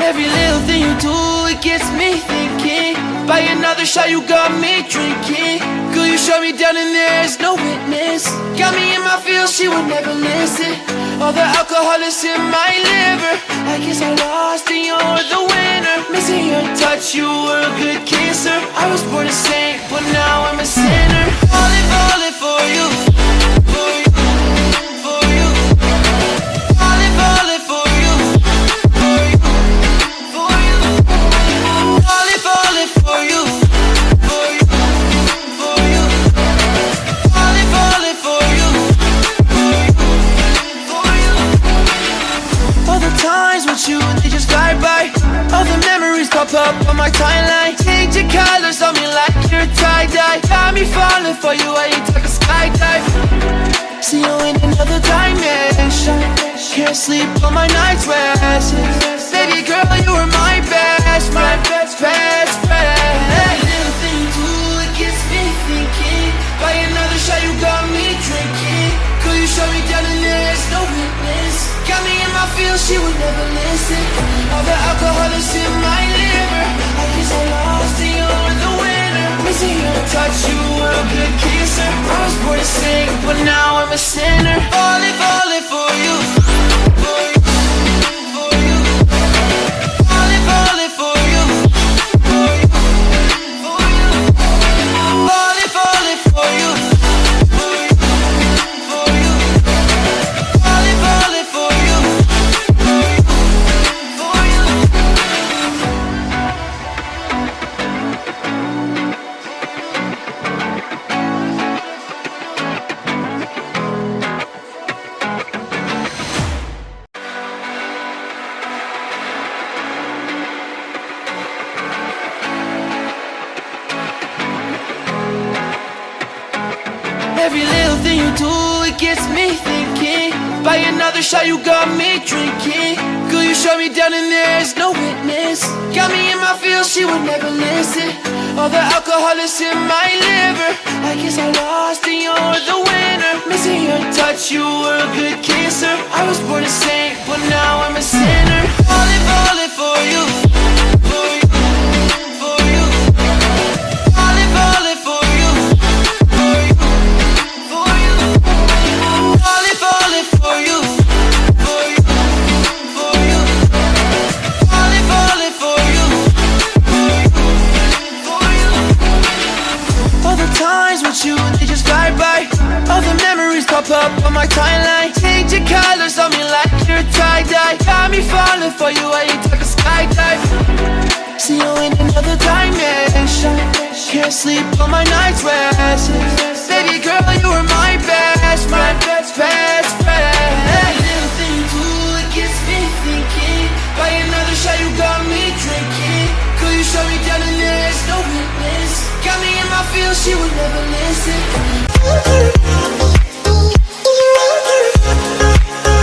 Every little thing you do, it gets me thinking. By another shot, you got me drinking. Girl, you shut me down and there's no witness. Got me in my feels, she would never listen. All the alcohol is in my liver. I guess I lost and you're the winner. Missing your touch, you were a good kisser. I was born a saint, but now I'm a sinner. Falling for you, for you, for you. Falling for you, for you, for you. Falling for you, for you, for you. Falling for you, for you, for you. All the times with you, they just fly by. All the memories pop up on my timeline. Change your colors on me like you're tie-dye. Got me falling for you, I ain't talking skydive. See you in another dimension. Can't sleep on my night's rest. Baby girl, you were my best friend, best friend. Every little thing you do, it gets me thinking. By another shot, you got me drinking. Girl, you shut me down and there's no witness. Got me in my feels, she would never listen. All the alcohol is in my liver. I guess I lost and you're the winner. Missing your touch, you were a good kisser. I was born to sing, but now I'm a sinner. Falling for you, for you, for you. Falling for you, for you, for you. Falling for you, for you, for you. Falling for you, for you, for you. Every little thing you do, it gets me thinking. By another shot, you got me drinking. Girl, you shut me down and there's no witness. Got me in my feels, she would never listen. All the alcohol is in my liver. I guess I lost and you're the winner. Missing your touch, you were a good kisser. I was born a saint, but now I'm a sinner. Falling for you, for you, for you. Falling for you, for you, for you. Falling for you, for you, for you. Falling for you, for you, for you. All the times with you, they just fly by. All the memories pop up on my timeline. Change your colors on me like you're tie-dye. Got me falling for you, I ain't talking skydive. See you in another dimension. Can't sleep on my night's rest. Baby girl, you were my best friend, best friend. Every little thing you do, it gets me thinking. By another shot, you got me drinking. Girl, you shut me down and there's no witness. Got me in my feels, she would never listen.